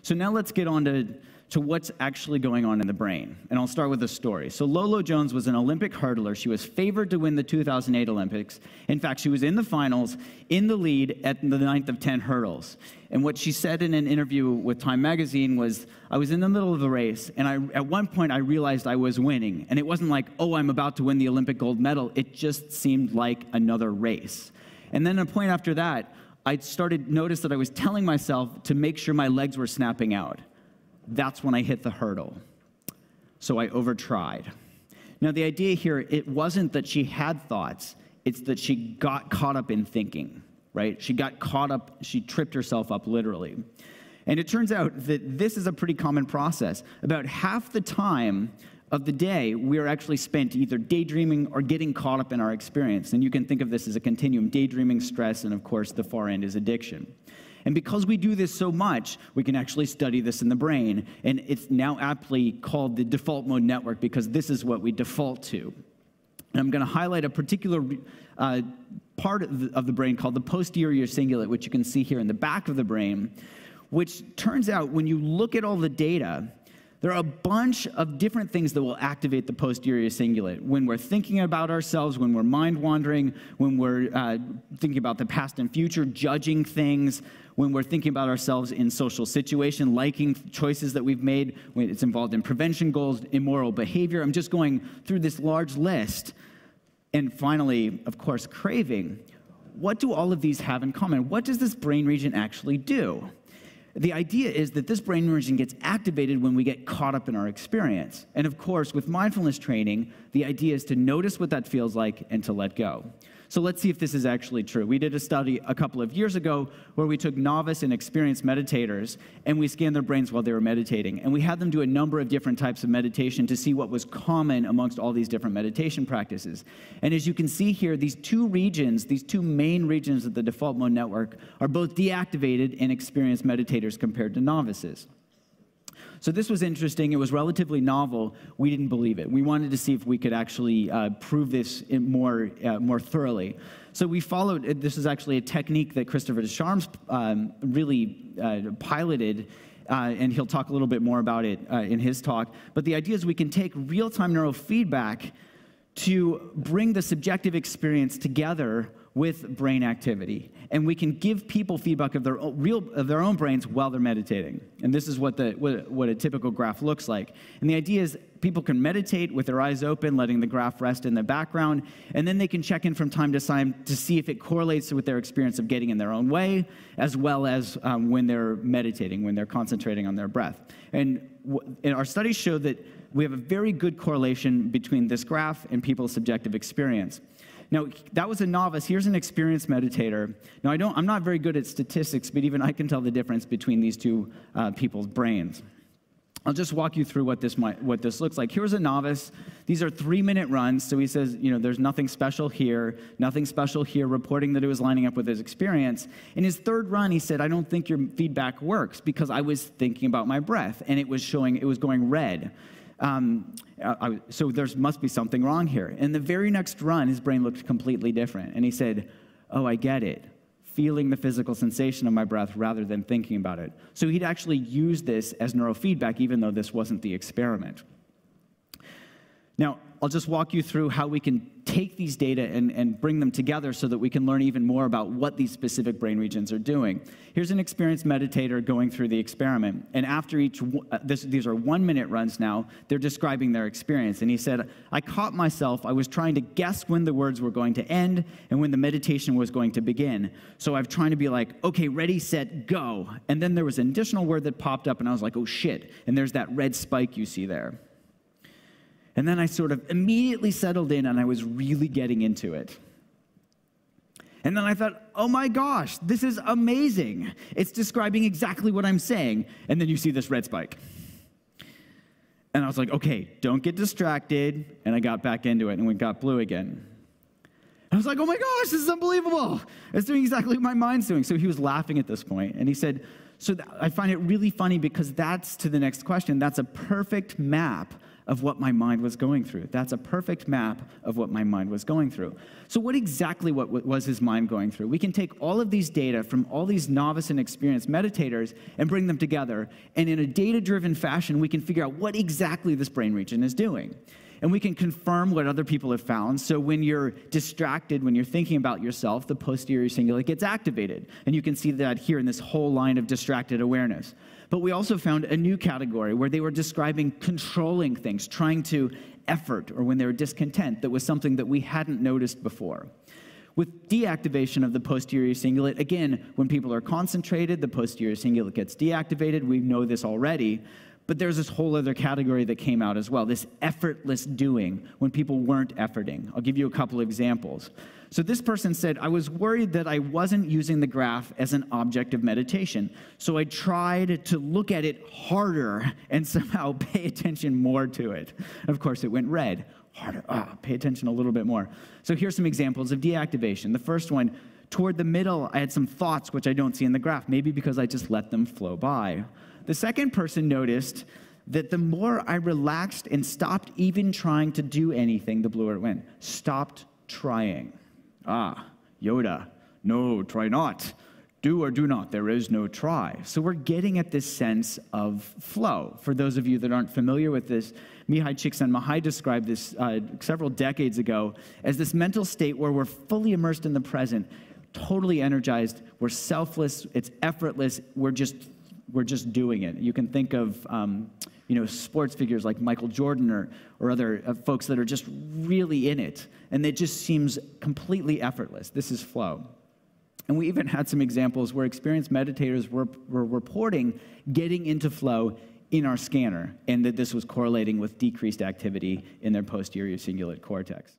So now let's get on to what's actually going on in the brain. And I'll start with a story. So Lolo Jones was an Olympic hurdler. She was favored to win the 2008 Olympics. In fact, she was in the finals, in the lead at the 9th of 10 hurdles. And what she said in an interview with Time magazine was, I was in the middle of the race, and at one point I realized I was winning. And it wasn't like, oh, I'm about to win the Olympic gold medal. It just seemed like another race. And then a point after that, I started to notice that I was telling myself to make sure my legs were snapping out. That's when I hit the hurdle. So I overtried. Now, the idea here, it wasn't that she had thoughts. It's that she got caught up in thinking, right? She got caught up, she tripped herself up literally. And it turns out that this is a pretty common process. About half the time of the day, we are actually spent either daydreaming or getting caught up in our experience. And you can think of this as a continuum: daydreaming, stress, and of course, the far end is addiction. And because we do this so much, we can actually study this in the brain. And it's now aptly called the default mode network because this is what we default to. And I'm going to highlight a particular part of the brain called the posterior cingulate, which you can see here in the back of the brain, which turns out when you look at all the data, there are a bunch of different things that will activate the posterior cingulate. When we're thinking about ourselves, when we're mind-wandering, when we're thinking about the past and future, judging things, when we're thinking about ourselves in social situation, liking choices that we've made, when it's involved in prevention goals, immoral behavior. I'm just going through this large list. And finally, of course, craving. What do all of these have in common? What does this brain region actually do? The idea is that this brain region gets activated when we get caught up in our experience. And of course, with mindfulness training, the idea is to notice what that feels like and to let go. So let's see if this is actually true. We did a study a couple of years ago where we took novice and experienced meditators and we scanned their brains while they were meditating. And we had them do a number of different types of meditation to see what was common amongst all these different meditation practices. And as you can see here, these two regions, these two main regions of the default mode network are both deactivated in experienced meditators compared to novices. So this was interesting. It was relatively novel. We didn't believe it. We wanted to see if we could actually prove this more thoroughly. So we followed. This is actually a technique that Christopher Deschamps really piloted, and he'll talk a little bit more about it in his talk. But the idea is we can take real-time neurofeedback to bring the subjective experience together with brain activity. And we can give people feedback of their own brains while they're meditating. And this is what a typical graph looks like. And the idea is people can meditate with their eyes open, letting the graph rest in the background, and then they can check in from time to time to see if it correlates with their experience of getting in their own way, as well as when they're meditating, when they're concentrating on their breath. And our studies show that we have a very good correlation between this graph and people's subjective experience. Now, that was a novice. Here's an experienced meditator. Now, I'm not very good at statistics, but even I can tell the difference between these two people's brains. I'll just walk you through what this looks like. Here's a novice. These are 3-minute runs. So he says, there's nothing special here, reporting that it was lining up with his experience. In his third run, he said, I don't think your feedback works because I was thinking about my breath, and it was going red. So there must be something wrong here. In the very next run, his brain looked completely different. And he said, oh, I get it. Feeling the physical sensation of my breath rather than thinking about it. So he'd actually used this as neurofeedback, even though this wasn't the experiment. Now, I'll just walk you through how we can take these data and bring them together so that we can learn even more about what these specific brain regions are doing. Here's an experienced meditator going through the experiment. And after each, these are 1-minute runs now, they're describing their experience. And he said, I caught myself, I was trying to guess when the words were going to end and when the meditation was going to begin. So I'm trying to be like, okay, ready, set, go. And then there was an additional word that popped up and I was like, oh shit. And there's that red spike you see there. And then I sort of immediately settled in and I was really getting into it. And then I thought, oh my gosh, this is amazing. It's describing exactly what I'm saying. And then you see this red spike. And I was like, okay, don't get distracted. And I got back into it and it got blue again. I was like, oh my gosh, this is unbelievable. It's doing exactly what my mind's doing. So he was laughing at this point. And he said, I find it really funny because that's to the next question. That's a perfect map of what my mind was going through. That's a perfect map of what my mind was going through. So what exactly was his mind going through? We can take all of these data from all these novice and experienced meditators and bring them together, and in a data-driven fashion, we can figure out what exactly this brain region is doing. And we can confirm what other people have found. So when you're distracted, when you're thinking about yourself, the posterior cingulate gets activated. And you can see that here in this whole line of distracted awareness. But we also found a new category where they were describing controlling things, trying to effort, or when they were discontent, that was something that we hadn't noticed before. With deactivation of the posterior cingulate, again, when people are concentrated, the posterior cingulate gets deactivated. We know this already. But there's this whole other category that came out as well, this effortless doing, when people weren't efforting. I'll give you a couple of examples. So this person said, I was worried that I wasn't using the graph as an object of meditation, so I tried to look at it harder and somehow pay attention more to it. Of course, it went red. Harder, pay attention a little bit more. So here's some examples of deactivation. The first one, toward the middle, I had some thoughts which I don't see in the graph, maybe because I just let them flow by. The second person noticed that the more I relaxed and stopped even trying to do anything, the bluer it went. Stopped trying. Yoda, no, try not. Do or do not, there is no try. So we're getting at this sense of flow. For those of you that aren't familiar with this, Mihaly Csikszentmihalyi described this several decades ago as this mental state where we're fully immersed in the present, totally energized, we're selfless, it's effortless, we're just doing it. You can think of sports figures like Michael Jordan or other folks that are just really in it, and it just seems completely effortless. This is flow. And we even had some examples where experienced meditators were reporting getting into flow in our scanner, and that this was correlating with decreased activity in their posterior cingulate cortex.